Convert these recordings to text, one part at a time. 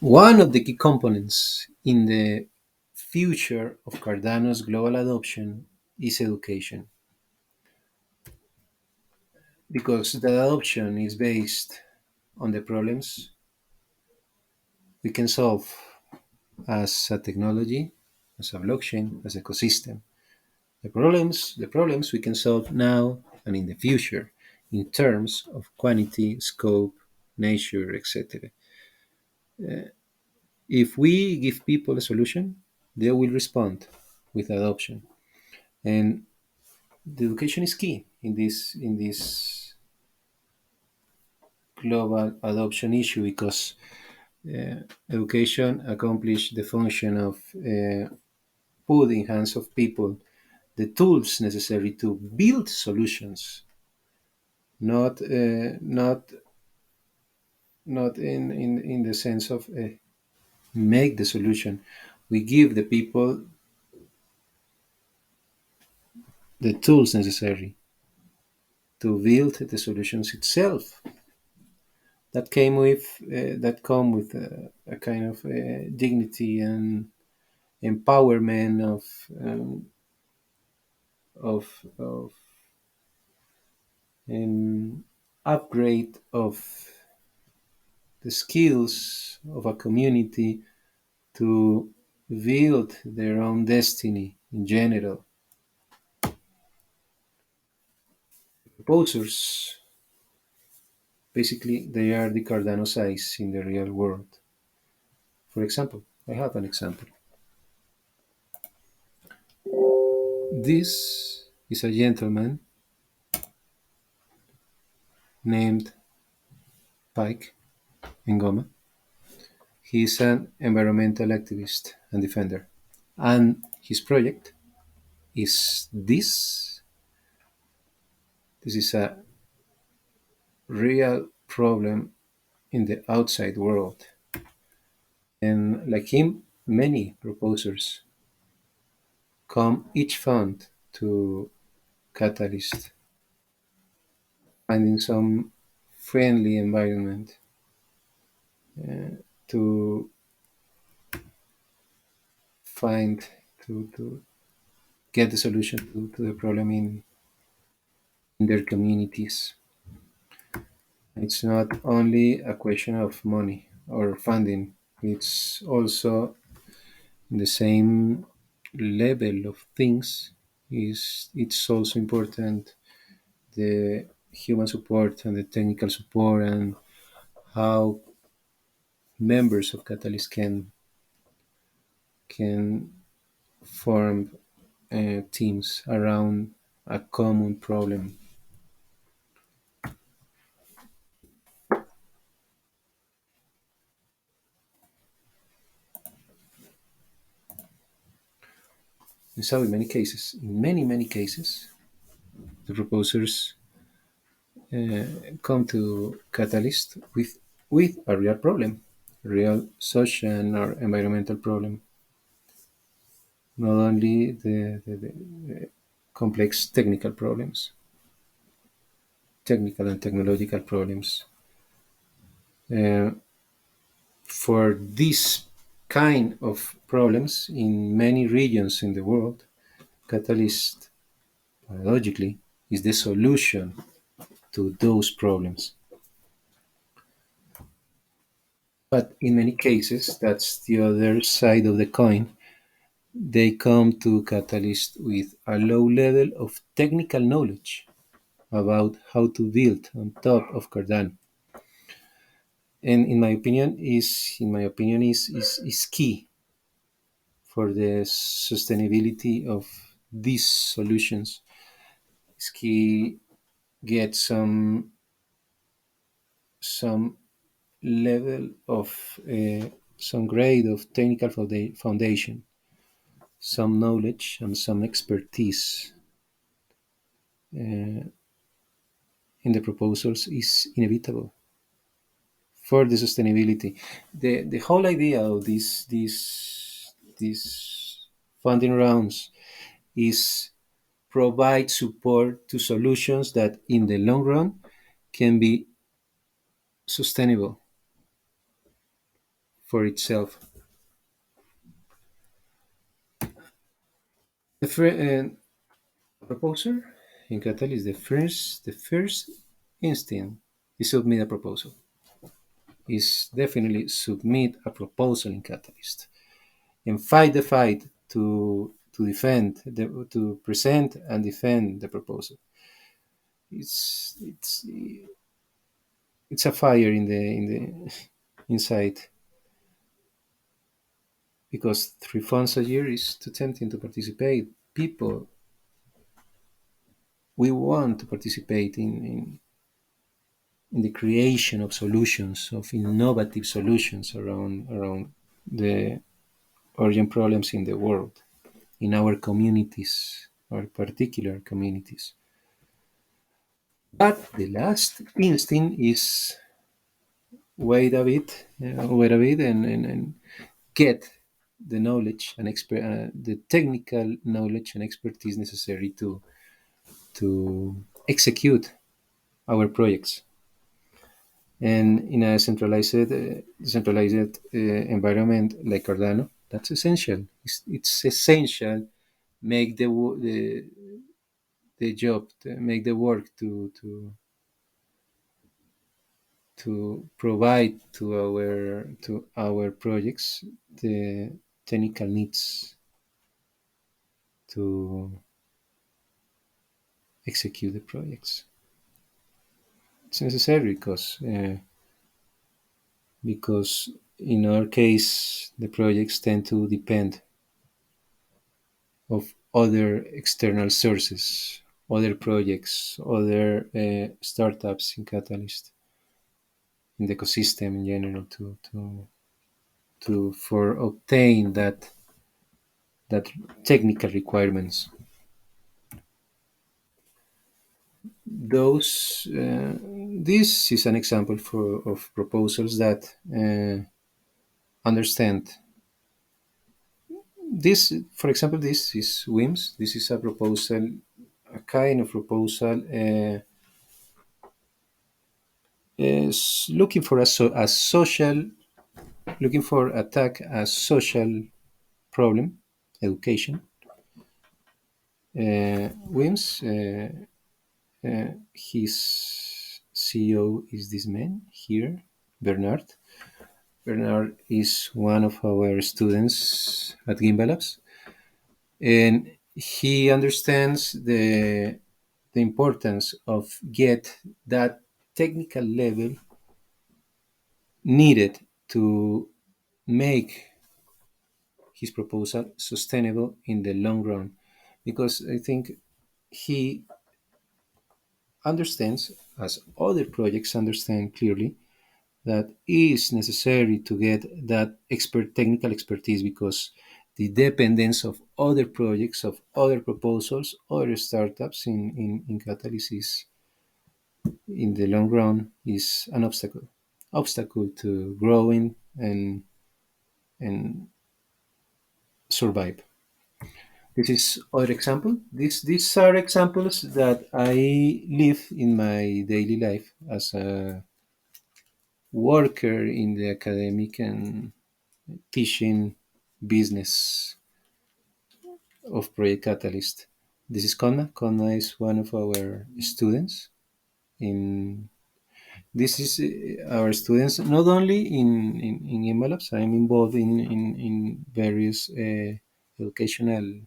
One of the key components in the future of Cardano's global adoption is education, because the adoption is based on the problems we can solve as a technology, as a blockchain, as ecosystem. The problems we can solve now and in the future in terms of quantity, scope, nature, etc. If we give people a solution, they will respond with adoption. And the education is key in this global adoption issue, because education accomplishes the function of put in hands of people the tools necessary to build solutions, not in the sense of make the solution. We give the people the tools necessary to build the solutions itself. That come with a kind of dignity and empowerment of an upgrade of the skills of a community to build their own destiny in general. Proposers, basically, they are the Cardano size in the real world. For example, I have an example. This is a gentleman named Pike Ngoma. He is an environmental activist and defender. And his project is this. This is a real problem in the outside world. And like him, many proposers come each fund to Catalyst, finding some friendly environment to find to get the solution to the problem in their communities. It's not only a question of money or funding, it's also the same level of things. Is It's also important the human support and the technical support, and how members of Catalyst can form teams around a common problem. And so, in many cases, in many cases, the proposers come to Catalyst with a real problem, real social or environmental problem, not only the complex technical and technological problems. Uh, for this kind of problems in many regions in the world, Catalyst, biologically, is the solution to those problems. But in many cases, that's the other side of the coin. They come to Catalyst with a low level of technical knowledge about how to build on top of Cardano. And in my opinion is key for the sustainability of these solutions. Is key get some level of some grade of technical foundation, some knowledge and some expertise in the proposals is inevitable for the sustainability. The whole idea of these funding rounds is provide support to solutions that in the long run can be sustainable for itself. A proposer in Catalyst, the first instinct is submit a proposal. Is definitely submit a proposal in Catalyst and fight the fight to present and defend the proposal. It's a fire in the inside, because 3 funds a year is too tempting to participate. People, we want to participate in the creation of solutions, of innovative solutions around the urgent problems in the world, in our communities, our particular communities. But the last instinct is wait a bit, and get the knowledge and the technical knowledge and expertise necessary to execute our projects. And in a centralized environment like Cardano, that's essential. It's essential. Make the job, make the work to provide to our projects the technical needs to execute the projects. It's necessary because in our case the projects tend to depend of other external sources, other projects, other startups in Catalyst, in the ecosystem in general, to for obtain that technical requirements. Those This is an example of proposals that understand this. For example, this is WIMS. This is a proposal, a kind of proposal is looking for a social, looking for attack a social problem, education. WIMS, his CEO is this man here, Bernard. Bernard is one of our students at Gimbal Labs, and he understands the importance of get that technical level needed to make his proposal sustainable in the long run, because I think he understands, as other projects understand clearly, that is necessary to get that technical expertise, because the dependence of other projects, of other proposals, other startups in Catalyst is, in the long run, is an obstacle to growing and survive. This is other example. These are examples that I live in my daily life as a worker in the academic and teaching business of Project Catalyst. This is Conma. Conma is one of our students. In This is our students not only in EMA Labs. I'm involved in various uh, educational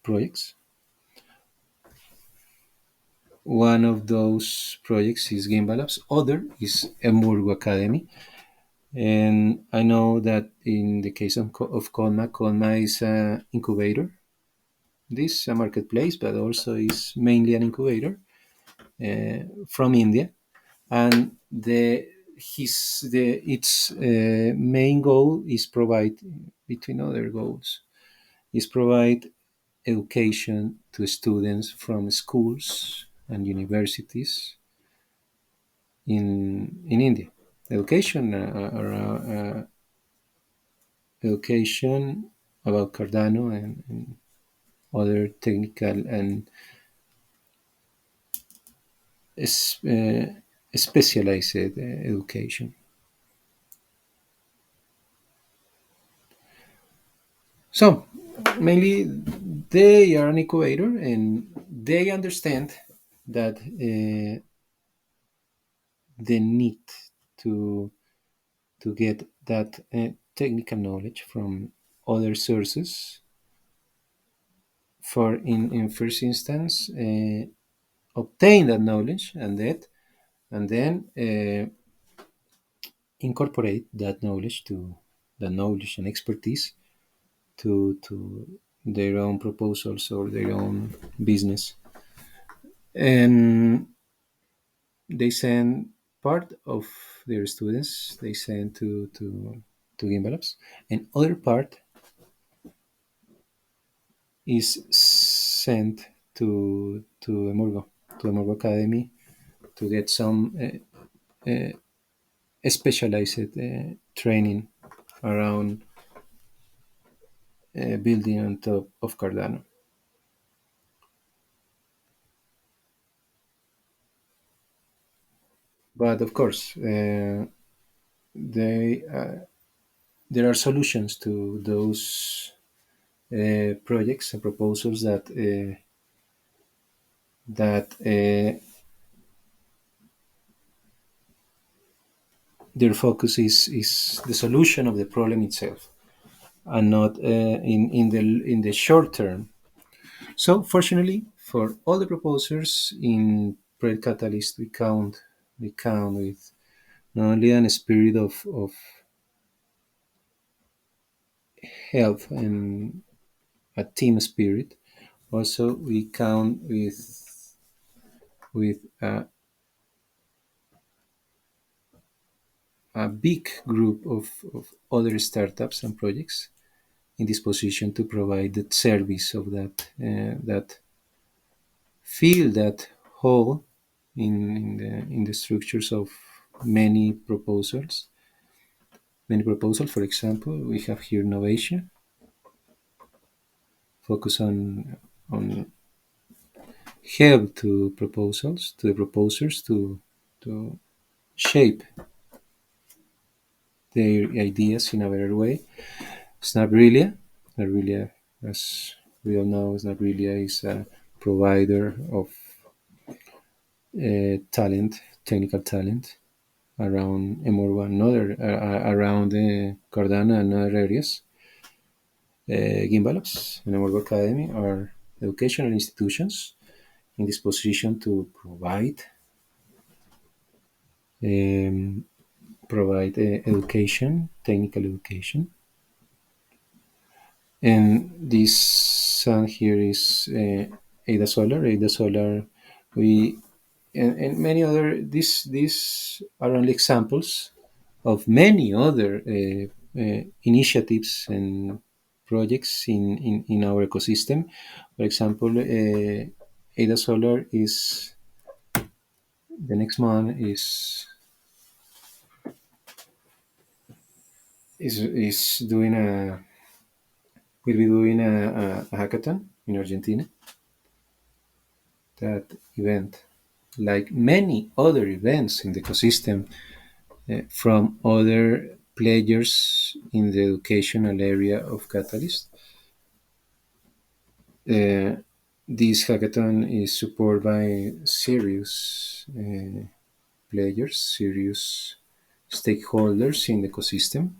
projects. One of those projects is Gimbal Labs. Other is EMURGO Academy. And I know that in the case of Conma, Conma is an incubator. This is a marketplace, but also is mainly an incubator from India. And its main goal is provide, between other goals, is provide education to students from schools and universities in India. Education education about Cardano and other technical and specialized education. So mainly they are an incubator and they understand that the need to get that technical knowledge from other sources for in first instance obtain that knowledge and then incorporate that knowledge to the knowledge and expertise to their own proposals or their own business, and they send part of their students they send to Game Labs, and other part is sent to EMURGO Academy to get some specialized training around building on top of Cardano. But of course, they there are solutions to those projects and proposals that their focus is the solution of the problem itself and not in the short term. So fortunately for all the proposers in Project Catalyst, we count with not only an spirit of help and a team spirit, also we count with a big group of other startups and projects in this position to provide the service of that fill that hole in the structures of many proposals. Many proposals, for example, we have here Innovation, focus on help to proposals, to the proposers to shape their ideas in a better way. Snaprelia, as we all know, Snaprelia is a provider of talent, technical talent around EMURGO and other around Cardano and other areas. Gimbalops and EMURGO Academy are educational institutions in this position to um, provide education, technical education. And this sun here is Ada Solar. Ada Solar, we and many other. These are only examples of many other initiatives and projects in our ecosystem. For example, Ada Solar is the next month is doing a will be doing a hackathon in Argentina. That event, like many other events in the ecosystem from other players in the educational area of Catalyst, uh, this hackathon is supported by serious players, serious stakeholders in the ecosystem,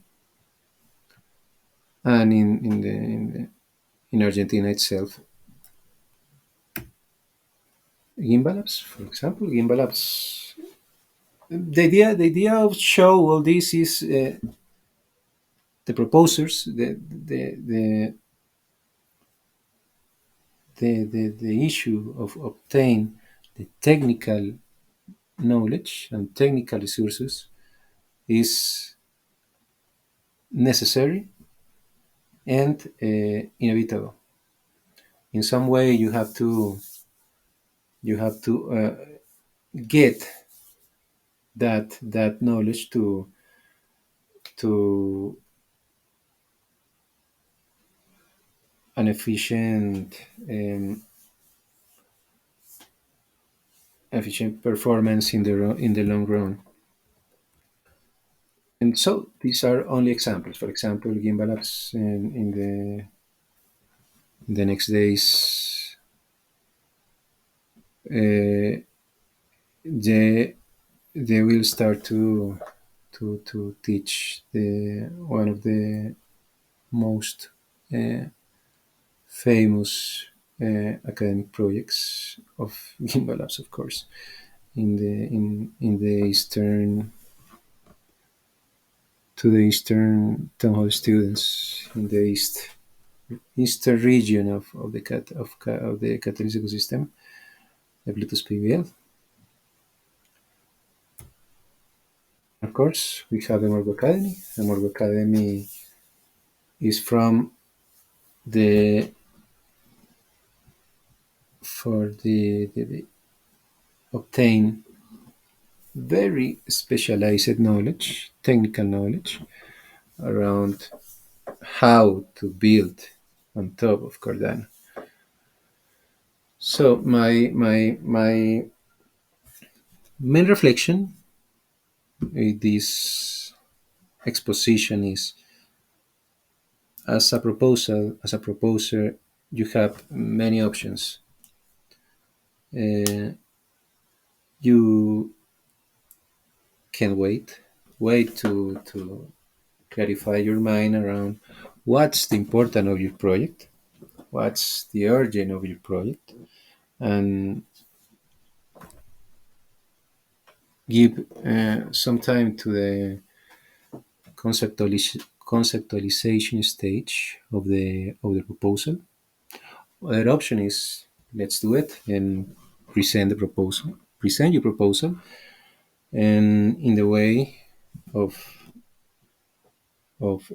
and in Argentina itself. Gimbalabs, for example, Gimbalabs. The idea of show all this is the proposers, the issue of obtain the technical knowledge and technical resources is necessary and inevitable. In some way, you have to get that knowledge to an efficient efficient performance in the long run. And so these are only examples. For example, gimbal apps in the next days, uh, they they will start to teach the one of the most uh, famous academic projects of gimbal apps, of course, in the eastern to the eastern town hall students in the eastern region of the of the catalyst ecosystem, the Bluetooth PBL. Of course, we have EMURGO Academy. EMURGO Academy is from the for the obtain very specialized knowledge, technical knowledge around how to build on top of Cardano. So my main reflection with this exposition is, as a proposer, you have many options. Uh, you can wait to clarify your mind around what's the important of your project, what's the urgent of your project, and give some time to the conceptualization stage of the proposal. Other option is, let's do it and present your proposal, and in the way of of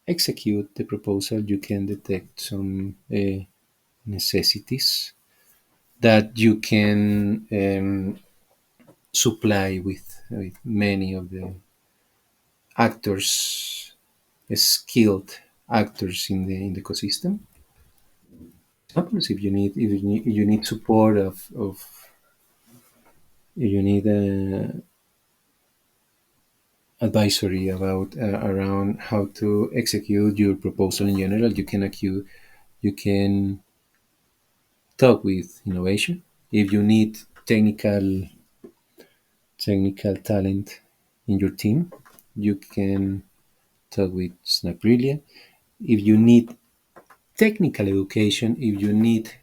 execute the proposal, you can detect some necessities that you can supply with many of the actors, skilled actors in the ecosystem. Examples, if you need support of if you need advisory about around how to execute your proposal in general, you can talk with innovation. If you need technical talent in your team, you can talk with Snack Brilliant. If you need technical education, if you need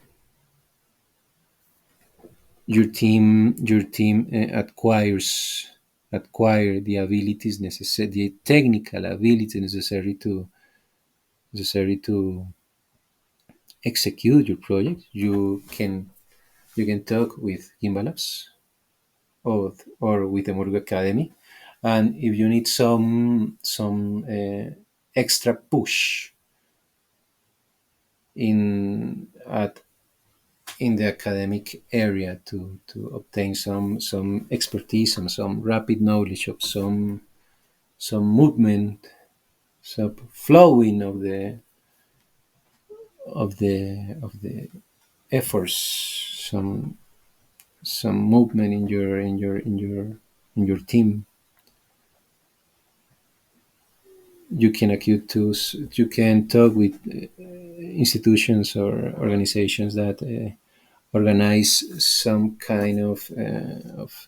your team acquire the abilities necessary, the technical abilities necessary to execute your project, you can talk with Gimbal or with the EMURGO Academy. And if you need some extra push in at in the academic area to obtain some expertise and some rapid knowledge of some movement, some flowing of the efforts, some movement in your team. You can talk with institutions or organizations that organize some kind of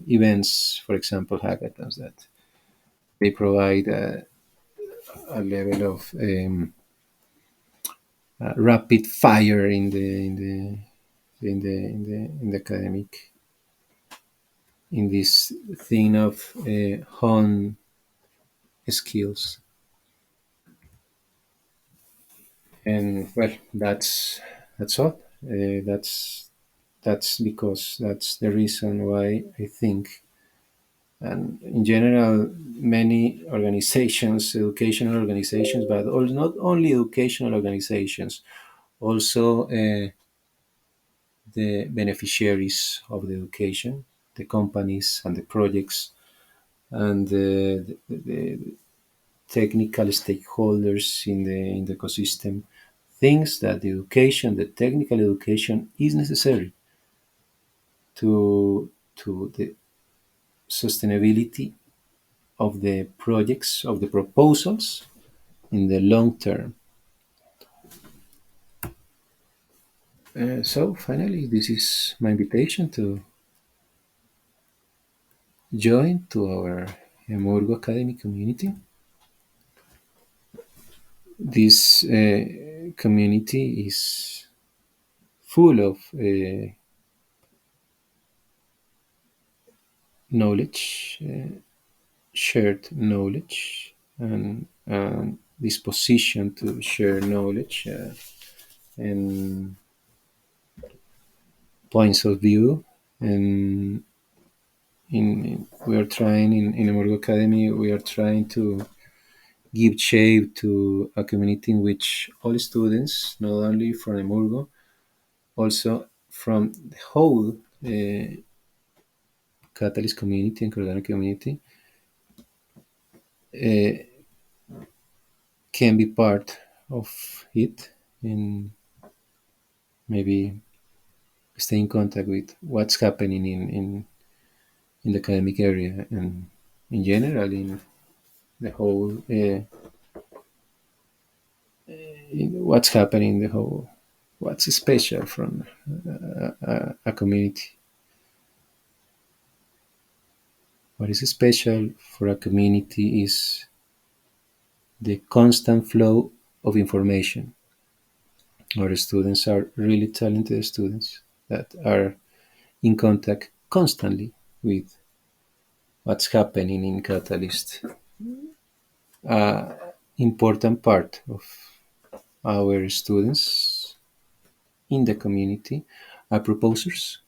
events, for example, hackathons, that they provide a level of rapid fire in the academic, in this thing of hone skills. And well, that's all. That's because that's the reason why I think, and in general, many organizations, educational organizations, but not only educational organizations, also the beneficiaries of the education, the companies and the projects, and the technical stakeholders in the ecosystem thinks that the technical education is necessary. to the sustainability of the projects, of the proposals in the long term. So finally, this is my invitation to join to our EMURGO Academy community. This community is full of knowledge, shared knowledge, and disposition to share knowledge and points of view. And we are trying in EMURGO Academy, we are trying to give shape to a community in which all students, not only from EMURGO, also from the whole Catalyst community and Cardano community, uh, can be part of it and maybe stay in contact with what's happening in the academic area and in general in the whole in what's happening in the whole, what's special from a community. What is special for a community is the constant flow of information. Our students are really talented students that are in contact constantly with what's happening in Catalyst. Important part of our students in the community are proposers.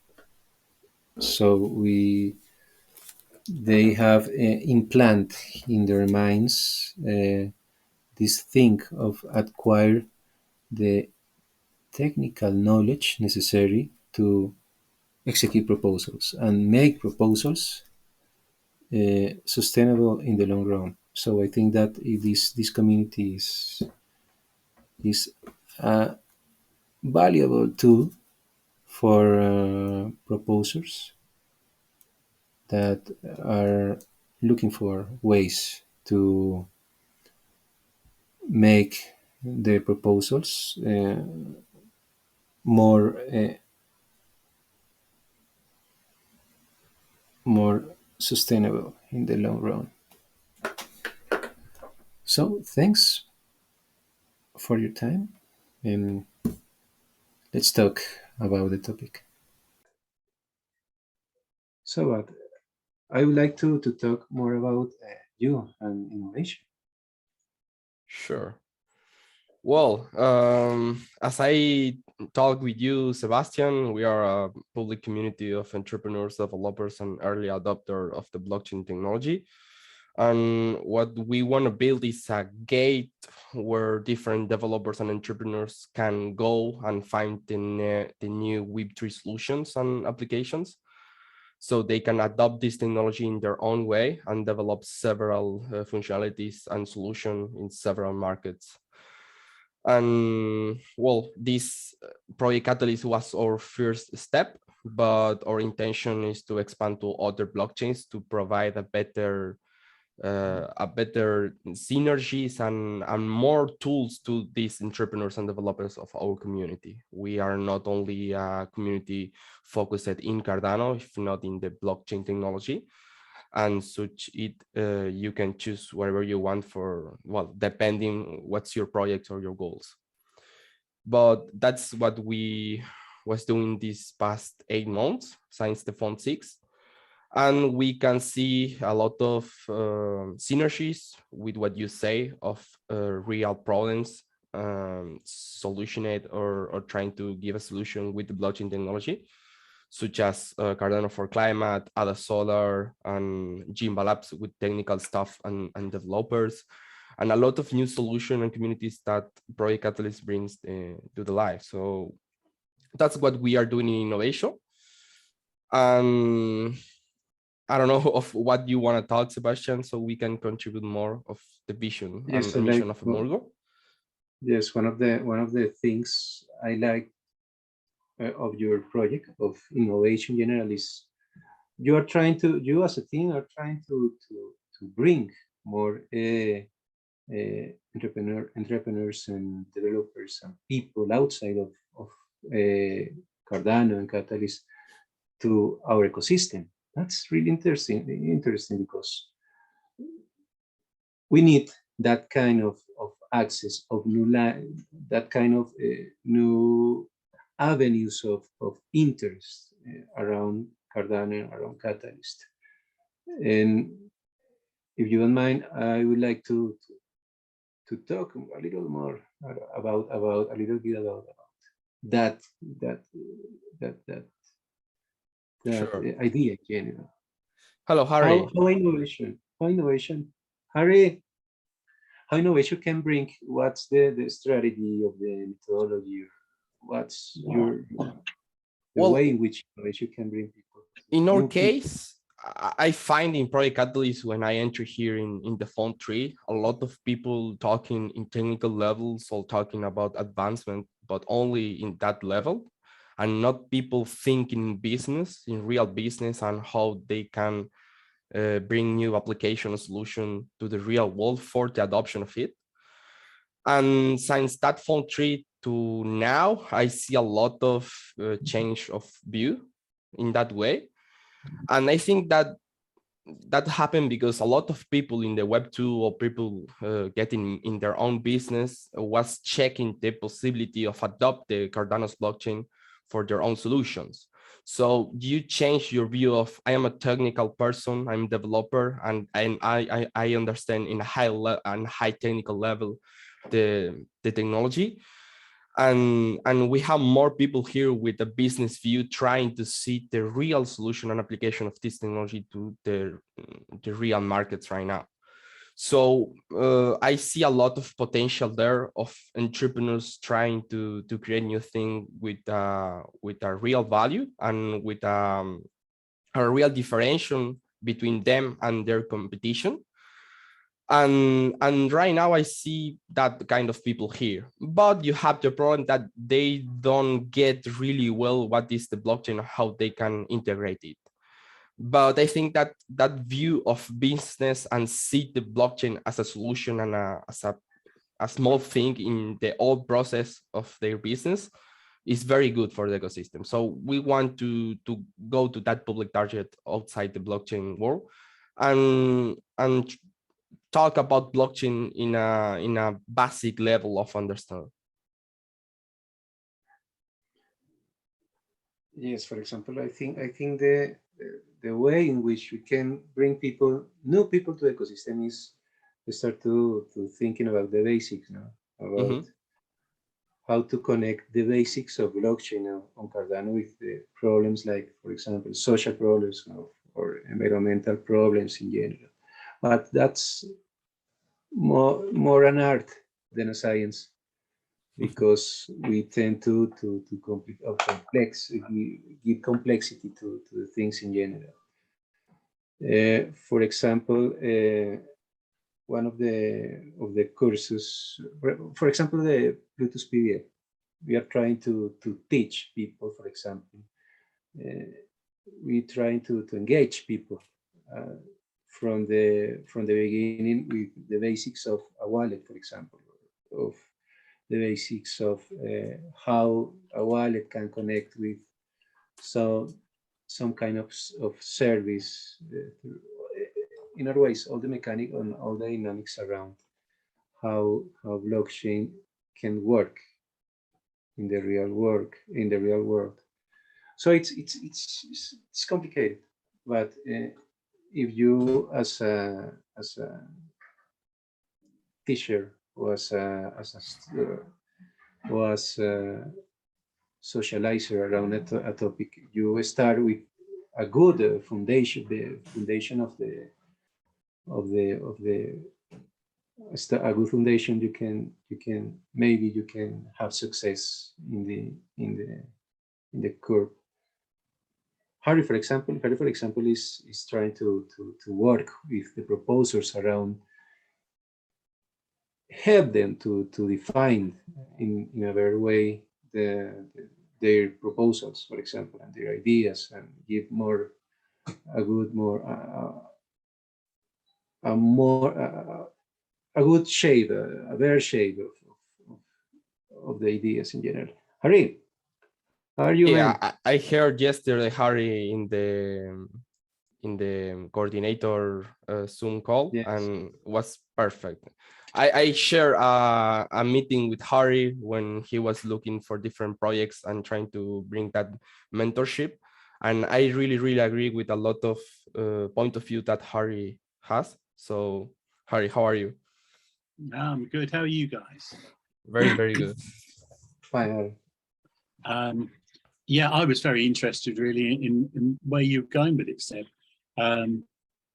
So they have implant in their minds this thing of acquire the technical knowledge necessary to execute proposals and make proposals sustainable in the long run. So I think that this community is a valuable tool for proposers that are looking for ways to make the proposals more sustainable in the long run. So thanks for your time, and let's talk about the topic. So I would like to talk more about you and innovation. Sure. Well, as I talk with you, Sebastian, we are a public community of entrepreneurs, developers, and early adopter of the blockchain technology. And what we want to build is a gate where different developers and entrepreneurs can go and find the new Web3 solutions and applications. So they can adopt this technology in their own way and develop several functionalities and solutions in several markets. And well, this Project Catalyst was our first step, but our intention is to expand to other blockchains to provide a better synergies and more tools to these entrepreneurs and developers of our community. We are not only a community focused in Cardano, if not in the blockchain technology, and such you can choose whatever you want for, well, depending what's your project or your goals. But that's what we was doing these past 8 months since the Fund 6. And we can see a lot of synergies with what you say of real problems, solutionate or trying to give a solution with the blockchain technology, such as Cardano for Climate, Ada Solar, and Jimba Labs with technical staff and developers, and a lot of new solution and communities that Project Catalyst brings to the life. So that's what we are doing in Innovatio. And I don't know of what you want to talk, Sebastian, so we can contribute more of the vision Yes, and I mission like. of EMURGO. Yes, one of the things I like of your project of innovation general is you as a team are trying to bring more entrepreneurs and developers and people outside of Cardano and Catalyst to our ecosystem. That's really interesting because we need that kind of access of that kind of new avenues of interest around Cardano, around Catalyst. And if you don't mind, I would like to talk a little more about a little bit about that that that that that Sure. idea in general. Hello, Harry. How innovation, Harry, how innovation can bring what's the strategy of the methodology, what's the Well, way in which innovation can bring people, in our new people. case, I find in Project Catalyst when I enter here in the font tree, a lot of people talking in technical levels or talking about advancement, but only in that level, and not people thinking in business, in real business, and how they can bring new application solution to the real world for the adoption of it. And since that font tree to now, I see a lot of change of view in that way. And I think that happened because a lot of people in the Web2 or people getting in their own business was checking the possibility of adopt the Cardano's blockchain for their own solutions. So you change your view of I am a technical person, I'm a developer, and I understand in a high technical level the technology, and we have more people here with a business view trying to see the real solution and application of this technology to the real markets right now. So I see a lot of potential there of entrepreneurs trying to create new thing with a real value and with a real differentiation between them and their competition. And right now I see that kind of people here, but you have the problem that they don't get really well what is the blockchain, how they can integrate it. But I think that that view of business and see the blockchain as a solution and as a small thing in the whole process of their business is very good for the ecosystem. So we want to go to that public target outside the blockchain world and talk about blockchain in a basic level of understanding. Yes, for example, I think the way in which we can bring new people to the ecosystem is to start to thinking about the basics now, about Mm-hmm. how to connect the basics of blockchain on Cardano with the problems like, for example, social problems or environmental problems in general. But that's more an art than a science because we tend to give complexity to the things in general. For example, one of the courses, for example, the Bluetooth PDF, we are trying to teach people, for example, uh, we trying to engage people uh, from the beginning with the basics of a wallet, for example, of the basics of how a wallet can connect with some some kind of service. In other ways, all the mechanic and all the dynamics around how blockchain can work in the real world. So it's complicated, but if you as a teacher or as a socializer around a topic, you start with a good foundation, the foundation of the a good foundation. You can maybe you can have success in the curve. Harry, for example, is trying to work with the proposers around, help them to define in a better way the their proposals, for example, and their ideas, and give more a good more a more a good shade, a better shade of the ideas in general. Harry, how are you, Yeah, man? I heard yesterday Harry in the coordinator Zoom call, Yes. and was perfect. I share a meeting with Harry when he was looking for different projects and trying to bring that mentorship. And I really agree with a lot of point of view that Harry has. So Harry, how are you? I'm good. How are you guys? Very good. Fine, Harry. Yeah, I was very interested really in where you're going with it, Seb,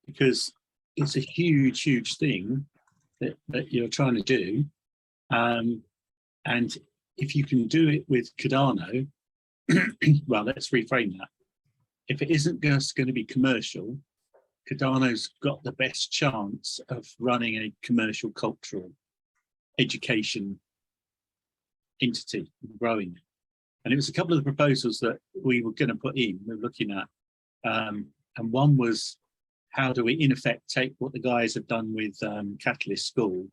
because it's a huge thing that you're trying to do. And if you can do it with Cardano, well, let's reframe that. If it isn't just going to be commercial, Cardano's got the best chance of running a commercial cultural education entity, growing. And it was a couple of the proposals that we were going to put in, we were looking at. And one was, how do we in effect take what the guys have done with Catalyst School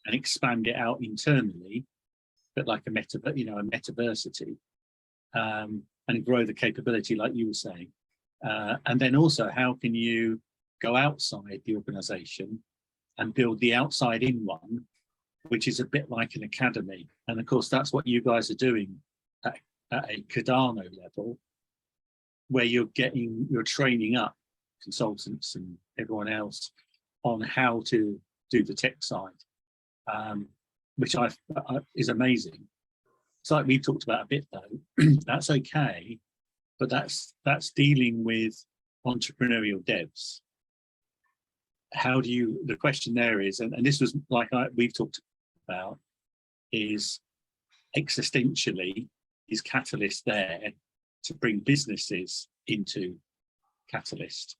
and expand it out internally, but like a metaversity, and grow the capability like you were saying. And then also, how can you go outside the organization and build the outside in one, which is a bit like an academy. And of course, that's what you guys are doing at a Cardano level, where you're training up consultants and everyone else on how to do the tech side, which is amazing. It's like we talked about a bit though. That's okay, but that's dealing with entrepreneurial devs. How do you? The question there is, and this was like we've talked about, is existentially, is Catalyst there to bring businesses into Catalyst,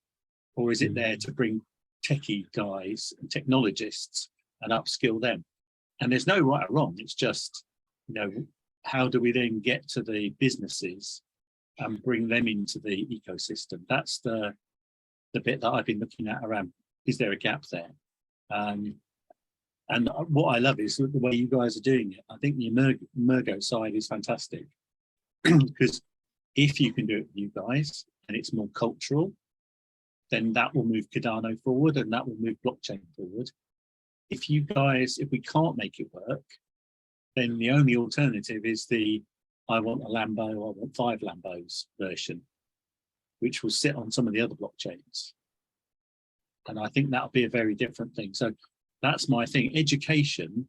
or is it there to bring techie guys and technologists and upskill them? And there's no right or wrong. It's just, how do we then get to the businesses and bring them into the ecosystem? That's the bit that I've been looking at around. Is there a gap there? And what I love is the way you guys are doing it. I think the EMURGO side is fantastic, because if you can do it with you guys and it's more cultural, then that will move Cardano forward and that will move blockchain forward. If we can't make it work, then the only alternative is I want a Lambo, I want 5 Lambos version, which will sit on some of the other blockchains. And I think that'll be a very different thing. So that's my thing. Education,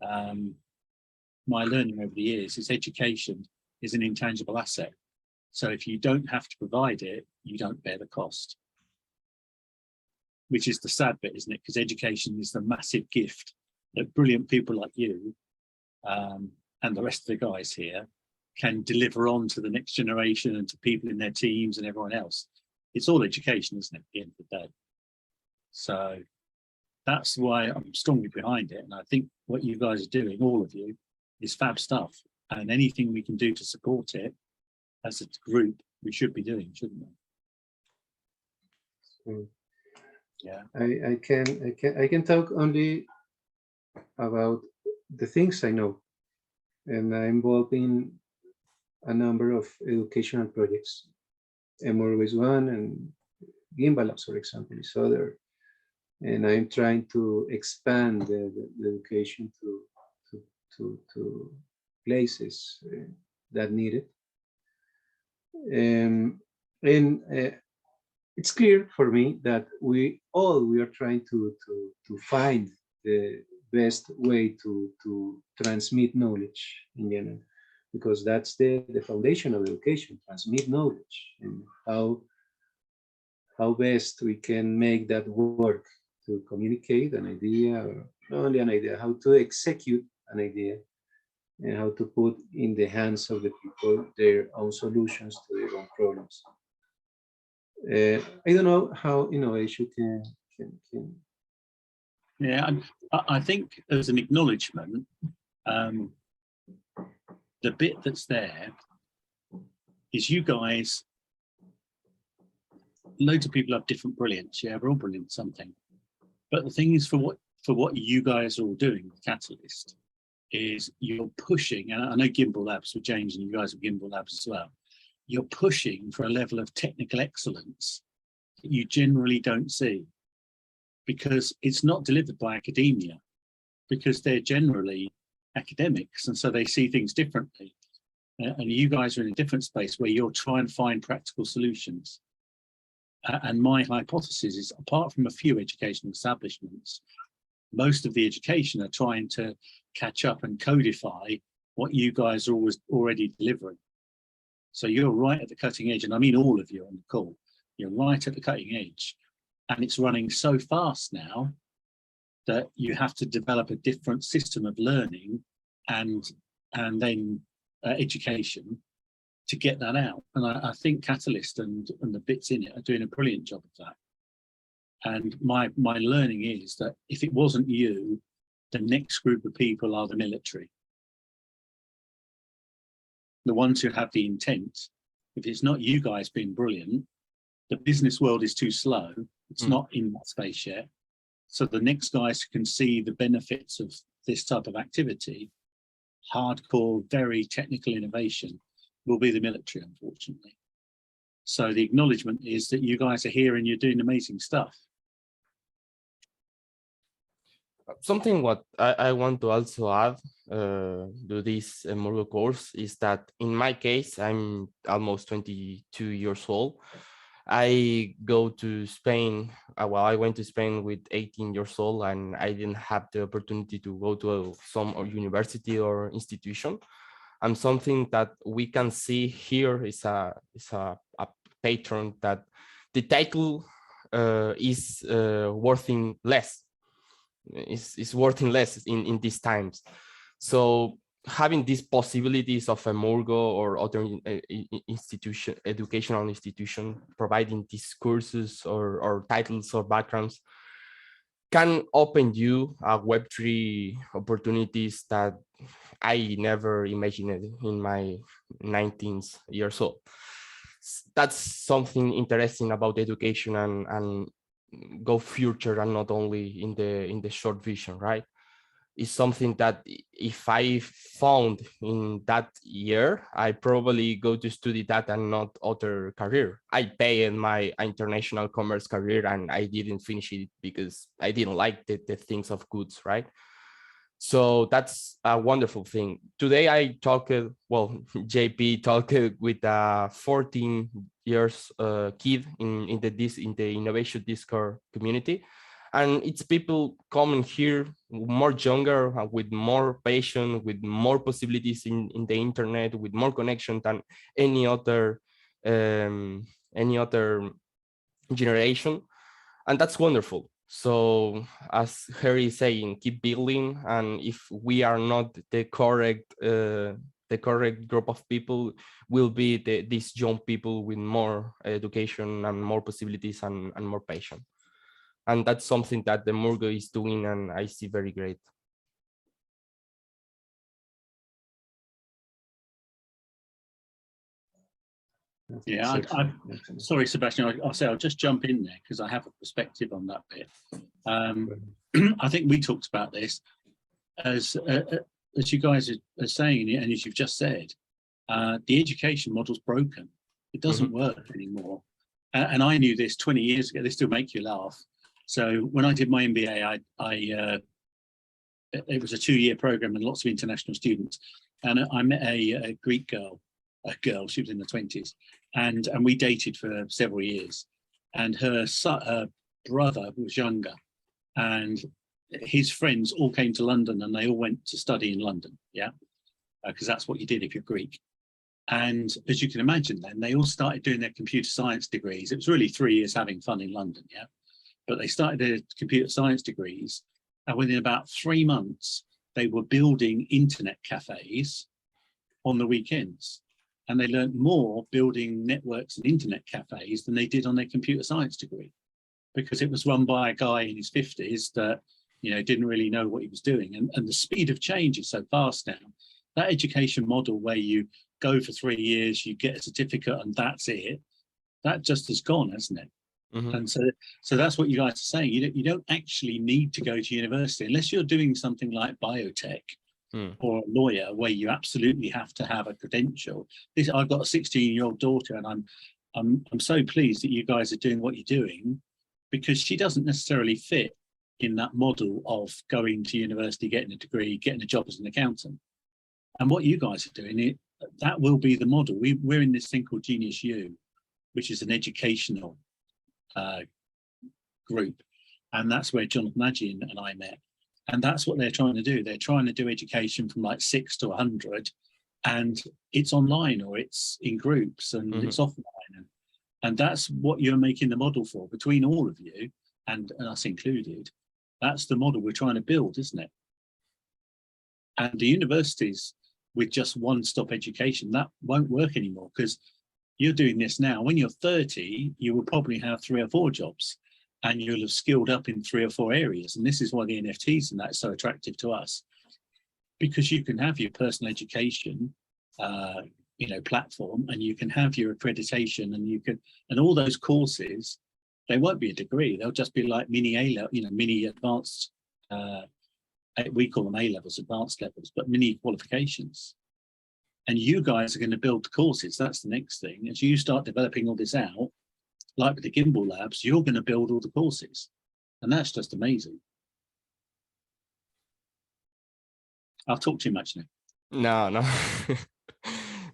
my learning over the years is education is an intangible asset. So if you don't have to provide it, you don't bear the cost, which is the sad bit, isn't it? Because education is the massive gift that brilliant people like you and the rest of the guys here can deliver on to the next generation and to people in their teams and everyone else. It's all education, isn't it, at the end of the day? So that's why I'm strongly behind it. And I think what you guys are doing, all of you, is fab stuff. And anything we can do to support it as a group, we should be doing, shouldn't we? Yeah. I can talk only about the things I know, and I'm involved in a number of educational projects. EMURGO is one, and Gimbal Labs, for example, is other. And I'm trying to expand the education to places that need it. And it's clear for me that we are trying to find the best way to transmit knowledge in general, because that's the foundation of education: transmit knowledge, and how best we can make that work to communicate an idea, or not only an idea, how to execute an idea, and how to put in the hands of the people their own solutions to their own problems. I don't know how innovation can. Yeah, I think as an acknowledgement, the bit that's there is you guys, loads of people have different brilliance. Yeah, we're all brilliant at something. But the thing is, for what you guys are all doing with Catalyst, is you're pushing, and I know Gimbal Labs with James and you guys at Gimbal Labs as well, you're pushing for a level of technical excellence that you generally don't see, because it's not delivered by academia, because they're generally academics, and so they see things differently. And you guys are in a different space where you're trying to find practical solutions. And my hypothesis is, apart from a few educational establishments, most of the education are trying to catch up and codify what you guys are already delivering. So you're right at the cutting edge, and I mean all of you on the call, you're right at the cutting edge. And it's running so fast now that you have to develop a different system of learning and then education to get that out. And I think Catalyst and the bits in it are doing a brilliant job of that. And my learning is that if it wasn't you, the next group of people are the military. The ones who have the intent. If it's not you guys being brilliant, the business world is too slow. It's not in that space yet. So the next guys who can see the benefits of this type of activity, hardcore, very technical innovation, will be the military, unfortunately. So the acknowledgement is that you guys are here and you're doing amazing stuff. Something what I want to also add to this EMURGO course is that in my case, I'm almost 22 years old. I go to Spain, well, I went to Spain with 18 years old, and I didn't have the opportunity to go to some university or institution. And something that we can see here is a pattern that the title is worthing less. Is worthing less in these times. So having these possibilities of EMURGO or other educational institution providing these courses or titles or backgrounds can open you Web3 opportunities that I never imagined in my 19 years old. That's something interesting about education and go future, and not only in the short vision, right? Is something that if I found in that year, I probably go to study that and not other career. I paid my international commerce career and I didn't finish it because I didn't like the things of goods, right? So that's a wonderful thing. Today I talked, well, JP talked with a 14 years kid in the Innovation Discord community. And it's people coming here more younger, with more passion, with more possibilities in the internet, with more connection than any other generation. And that's wonderful. So as Harry is saying, keep building. And if we are not the correct group of people, will be these young people with more education and more possibilities and more passion. And that's something that the EMURGO is doing, and I see very great. Yeah, sorry, Sebastian, I'll just jump in there because I have a perspective on that bit. I think we talked about this as you guys are saying, and as you've just said, the education model's broken. It doesn't work anymore. And I knew this 20 years ago. They still make you laugh. So when I did my MBA, it was a 2-year program and lots of international students. And I met a Greek girl, she was in the 20s, and we dated for several years. And her brother was younger, and his friends all came to London, and they all went to study in London, yeah, because that's what you did if you're Greek. And as you can imagine, then they all started doing their computer science degrees. It was really 3 years having fun in London, yeah. But they started their computer science degrees, and within about 3 months, they were building internet cafes on the weekends. And they learned more building networks and internet cafes than they did on their computer science degree, because it was run by a guy in his 50s that, you know, didn't really know what he was doing. And the speed of change is so fast now that education model where you go for 3 years, you get a certificate and that's it, that just has gone, hasn't it? Mhm. And so that's what you guys are saying. You don't actually need to go to university unless you're doing something like biotech or a lawyer, where you absolutely have to have a credential. I've got a 16-year-old daughter, and I'm so pleased that you guys are doing what you're doing, because she doesn't necessarily fit in that model of going to university, getting a degree, getting a job as an accountant. And what you guys are doing, that will be the model. We're in this thing called Genius U, which is an educational group, and that's where Jonathan Adjian and I met. And that's what they're trying to do. They're trying to do education from like 6 to 100, and it's online or it's in groups and it's offline. And that's what you're making the model for, between all of you and us included. That's the model we're trying to build, isn't it? And the universities with just one-stop education, that won't work anymore, because you're doing this now. When you're 30, you will probably have 3 or 4 jobs, and you'll have skilled up in 3 or 4 areas. And this is why the NFTs and that's so attractive to us, because you can have your personal education, platform, and you can have your accreditation, and all those courses, they won't be a degree. They'll just be like mini A-level, mini advanced, we call them A-levels, advanced levels, but mini qualifications. And you guys are going to build the courses. That's the next thing. As you start developing all this out, like with the Gimbal Labs, you're going to build all the courses. And that's just amazing. I'll talk too much now. No.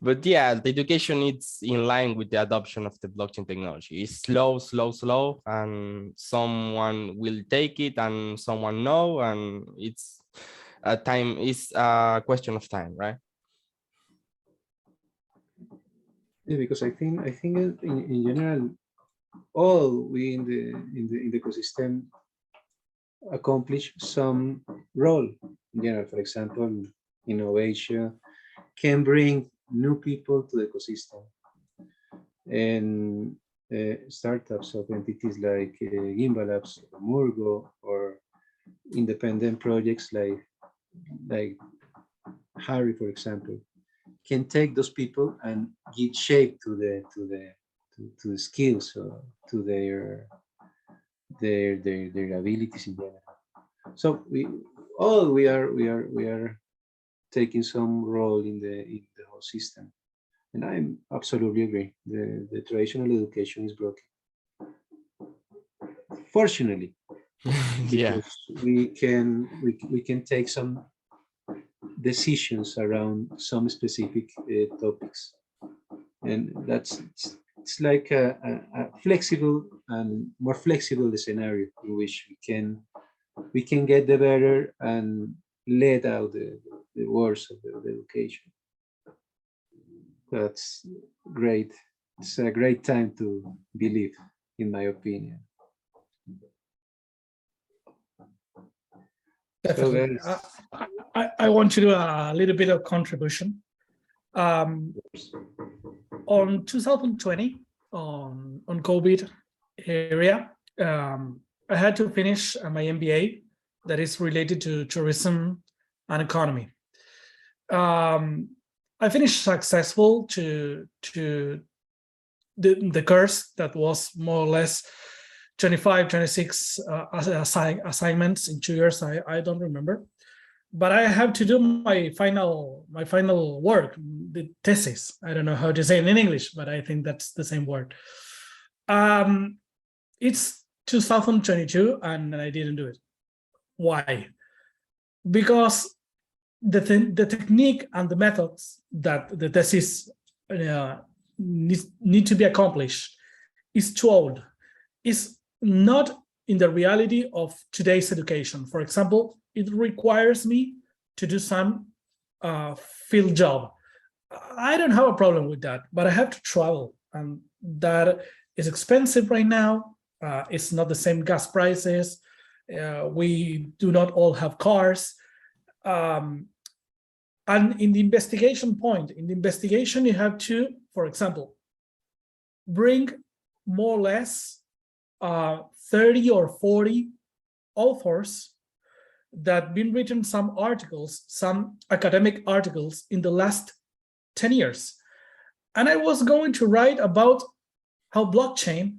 But yeah, the education is in line with the adoption of the blockchain technology. It's slow, and someone will take it and someone no, and it's a question of time, right? Yeah, because I think in general, all we in the ecosystem accomplish some role. In general, for example, innovation can bring new people to the ecosystem, and startups of entities like Gimbal Labs, EMURGO, or independent projects like Harry, for example, can take those people and give shape to the skills, or to their abilities in general. So we are taking some role in the whole system, and I absolutely agree. The traditional education is broken, fortunately, Yeah. because we can take some decisions around some specific topics, and it's like a flexible and more flexible scenario in which we can get the better and let out the worst of the education. That's great. It's a great time to believe, in my opinion. Definitely. So guys, I want to do a little bit of contribution. On 2020, on COVID area, I had to finish my MBA that is related to tourism and economy. I finished successful to the course that was more or less 25, 26 assignments in 2 years. I don't remember, but I have to do my final work, the thesis. I don't know how to say it in English, but I think that's the same word. It's 2022 and I didn't do it. Why? Because the technique and the methods that the thesis need to be accomplished is too old. It's not in the reality of today's education. For example, it requires me to do some field job. I don't have a problem with that, but I have to travel, and that is expensive right now. It's not the same gas prices. We do not all have cars. And in the investigation point, you have to, for example, bring more or less 30 or 40 authors that been written some articles, some academic articles in the last 10 years. And I was going to write about how blockchain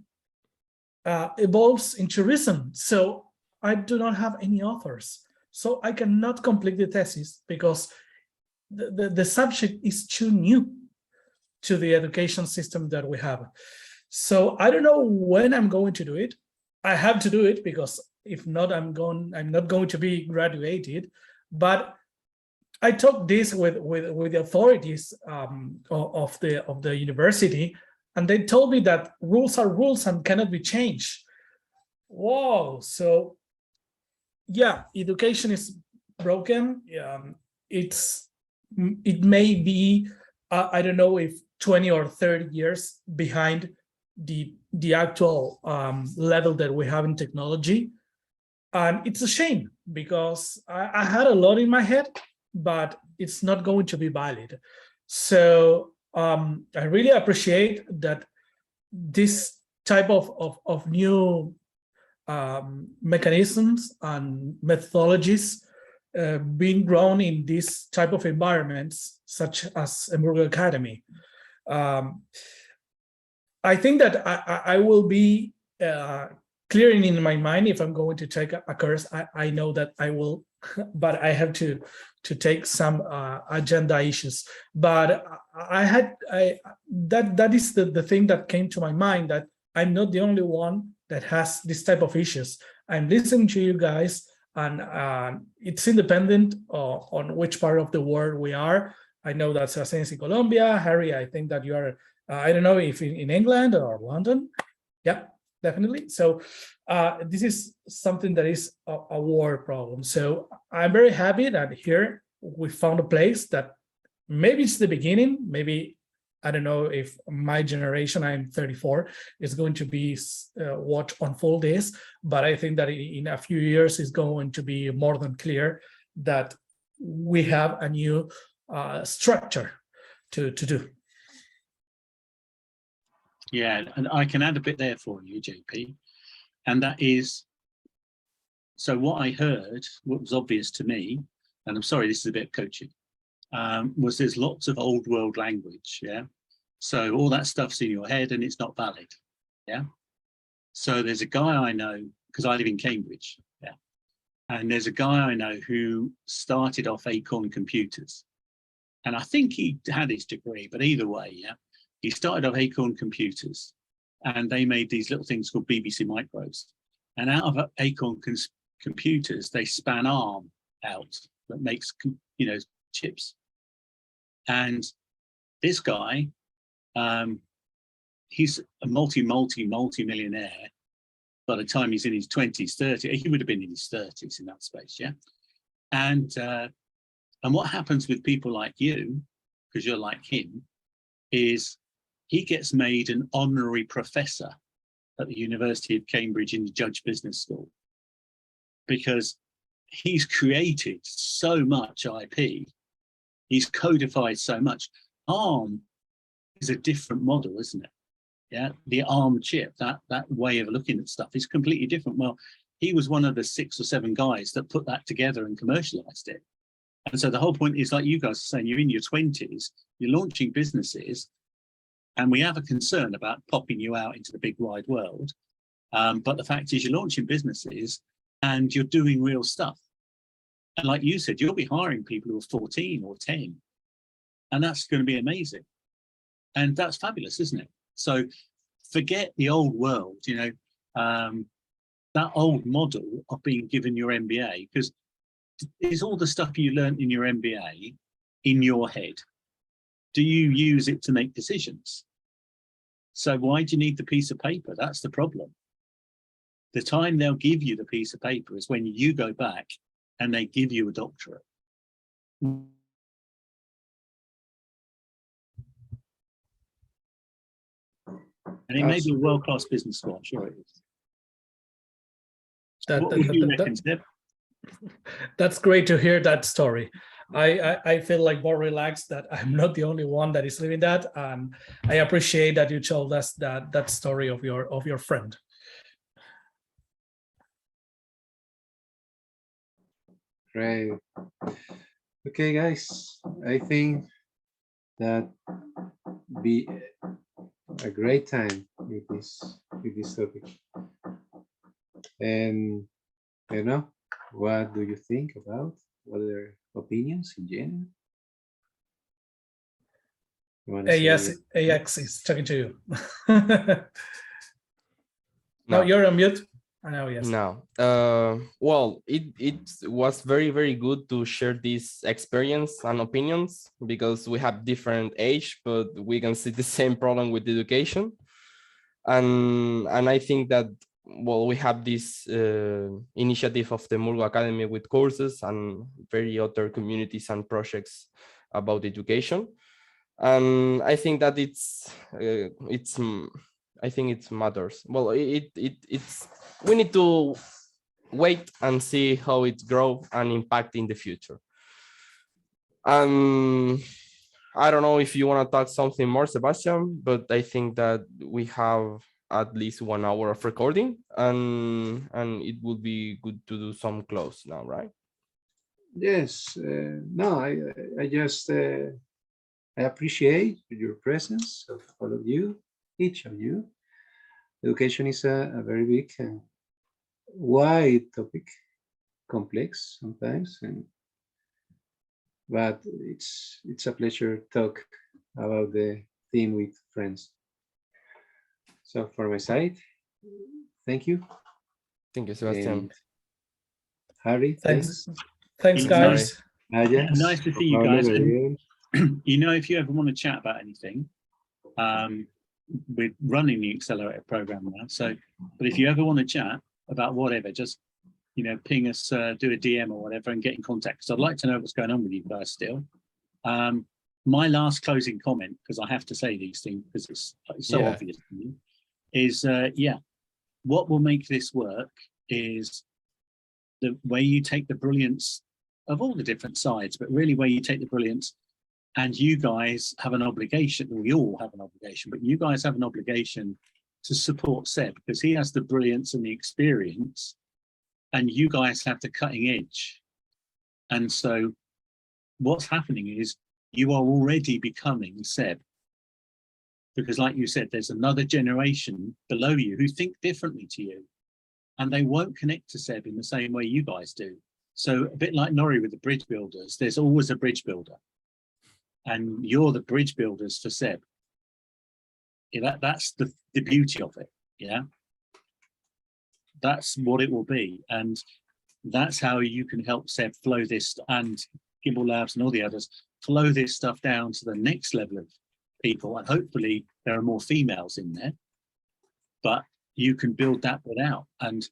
evolves into reason. So I do not have any authors. So I cannot complete the thesis because the subject is too new to the education system that we have. So I don't know when I'm going to do it. I have to do it because if not, I'm not going to be graduated. But I talked this with the authorities of the university, and they told me that rules are rules and cannot be changed. Whoa! So yeah, education is broken. It may be I don't know if 20 or 30 years behind the actual level that we have in technology, and it's a shame because I had a lot in my head, but it's not going to be valid. So I really appreciate that this type of new mechanisms and methodologies being grown in this type of environments, such as EMURGO Academy. I think that I will be clearing in my mind if I'm going to take a course. I know that I will, but I have to take some agenda issues. But that is the thing that came to my mind, that I'm not the only one that has this type of issues. I'm listening to you guys, and it's independent on which part of the world we are. I know that Sebastian is in Colombia. Harry, I think that you are, I don't know if in England or London. Yeah, definitely. So this is something that is a world problem. So I'm very happy that here we found a place that maybe it's the beginning. Maybe, I don't know if my generation, I'm 34, is going to be what unfold this, but I think that in a few years it's going to be more than clear that we have a new structure to do. Yeah, and I can add a bit there for you, JP, and that is, so what I heard, what was obvious to me, and I'm sorry, this is a bit of coaching, was there's lots of old world language, yeah? So all that stuff's in your head and it's not valid, yeah? So there's a guy I know, because I live in Cambridge, yeah? And there's a guy I know who started off Acorn Computers. And I think he had his degree, but either way, yeah? He started off Acorn Computers, and they made these little things called BBC Micros. And out of Acorn Computers, they span ARM out that makes, you know, chips. And this guy, he's a multi-millionaire by the time he's in his 20s, 30s. He would have been in his 30s in that space, yeah? And what happens with people like you, because you're like him, is he gets made an honorary professor at the University of Cambridge in the Judge Business School, because he's created so much IP, he's codified so much. ARM is a different model, isn't it? Yeah, the ARM chip, that way of looking at stuff is completely different. Well, he was one of the 6 or 7 guys that put that together and commercialized it. And so the whole point is, like you guys are saying, you're in your 20s, you're launching businesses, and we have a concern about popping you out into the big wide world. But the fact is, you're launching businesses and you're doing real stuff. And like you said, you'll be hiring people who are 14 or 10, and that's going to be amazing. And that's fabulous, isn't it? So forget the old world, you know, that old model of being given your MBA, because is all the stuff you learned in your MBA in your head? Do you use it to make decisions? So why do you need the piece of paper? That's the problem. The time they'll give you the piece of paper is when you go back and they give you a doctorate. And it may be a world-class business school, I'm sure it is. What would you reckon, Seb? That's great to hear that story. I feel like more relaxed that I'm not the only one that is living that, and I appreciate that you told us that story of your friend. Great. Okay, guys, I think that be a great time with this topic. And you know, what do you think about? What are your opinions in general? You want to Yes, say? Ayax is talking to you. No, No. you're on mute. Now, yes. No. Well, it was very good to share this experience and opinions because we have different age, but we can see the same problem with education. And I think that, well, we have this initiative of the EMURGO Academy with courses and very other communities and projects about education. And I think that I think it matters. Well, it's we need to wait and see how it grows and impact in the future. I don't know if you want to talk something more, Sebastian, but I think that we have at least 1 hour of recording, and it would be good to do some close now, right? Yes. No, I just I appreciate your presence of all of you, each of you. Education is a very big and wide topic, complex sometimes, but it's a pleasure to talk about the theme with friends. So for my side, thank you. Thank you, Sebastian. And Harry, Thanks. thanks. Thanks, guys. Ajax, Nice to see you Pablo, guys. Gabriel. You know, if you ever want to chat about anything, we're running the accelerator program now. So, but if you ever want to chat about whatever, just, you know, ping us, do a DM or whatever, and get in contact. Because I'd like to know what's going on with you guys still. My last closing comment, because I have to say these things because it's so obvious to me, is what will make this work is the way you take the brilliance of all the different sides, but really where you take the brilliance, and you guys have an obligation, we all have an obligation, but you guys have an obligation to support Seb because he has the brilliance and the experience, and you guys have the cutting edge. And so what's happening is you are already becoming Seb. Because like you said, there's another generation below you who think differently to you, and they won't connect to Seb in the same way you guys do. So a bit like Nori with the bridge builders, there's always a bridge builder, and you're the bridge builders for Seb. Yeah, that's the beauty of it. Yeah, that's what it will be, and that's how you can help Seb flow this, and Gimbal Labs and all the others flow this stuff down to the next level of people, and hopefully there are more females in there, but you can build that bit out. And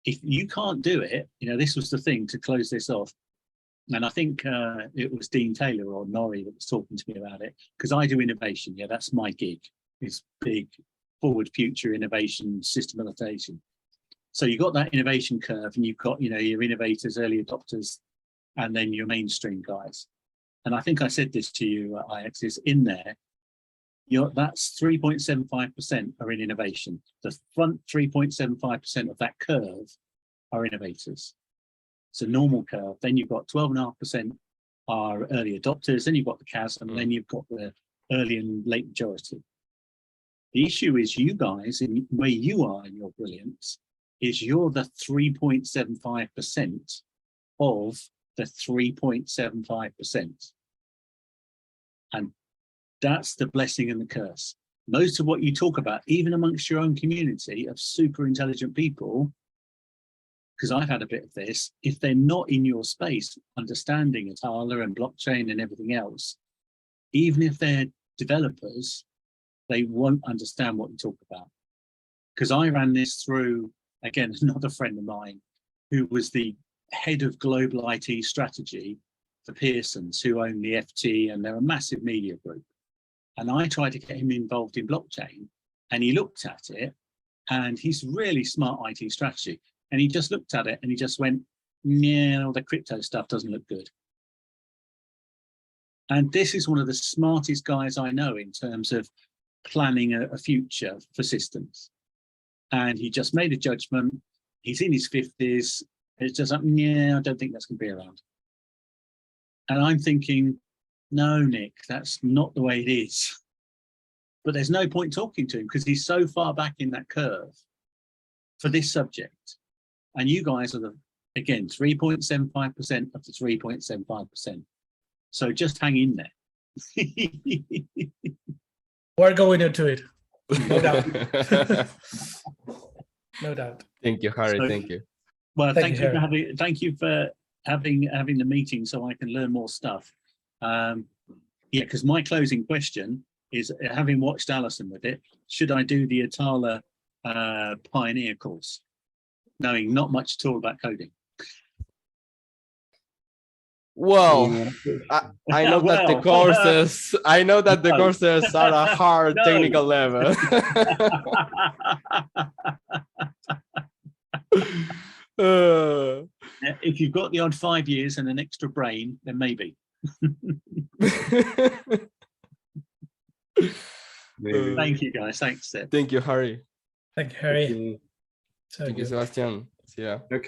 if you can't do it, you know, this was the thing to close this off, and I think it was Dean Taylor or Nori that was talking to me about it, because I do innovation. Yeah, that's my gig. It's big forward future innovation systematization. So you've got that innovation curve, and you've got, you know, your innovators, early adopters, and then your mainstream guys. And I think I said this to you, Ayax, is in there. That's 3.75% are in innovation. The front 3.75% of that curve are innovators. It's a normal curve. Then you've got 12.5% are early adopters. Then you've got the chasm. Then you've got the early and late majority. The issue is you guys, in where you are in your brilliance, is you're the 3.75% of the 3.75%. And that's the blessing and the curse. Most of what you talk about, even amongst your own community of super intelligent people, because I've had a bit of this, if they're not in your space, understanding Atala and blockchain and everything else, even if they're developers, they won't understand what you talk about. Because I ran this through, again, another friend of mine who was the head of global IT strategy for Pearson's, who own the FT, and they're a massive media group. And I tried to get him involved in blockchain, and he looked at it, and he's really smart IT strategy. And he just looked at it and he just went, no, the crypto stuff doesn't look good. And this is one of the smartest guys I know in terms of planning a future for systems. And he just made a judgment. He's in his 50s. It's just like, yeah, I don't think that's going to be around. And I'm thinking, no, Nick, that's not the way it is. But there's no point talking to him because he's so far back in that curve for this subject. And you guys are, again, 3.75% of the 3.75%. So just hang in there. We're going into it. No doubt. No doubt. Thank you, Harry. So- Thank you. Well, Thank you, thank you for having the meeting so I can learn more stuff. Yeah, because my closing question is, having watched Alison with it, should I do the Atala Pioneer course, knowing not much at all about coding? Well, I know that the Well, courses, I know that the no. courses are a hard No. technical level. If you've got the odd 5 years and an extra brain, then maybe. Maybe. Thank you, guys. Thanks, Seb. Thank you, Harry. Thank you, Harry. Okay. So Thank you, good. Sebastian. See ya. Okay.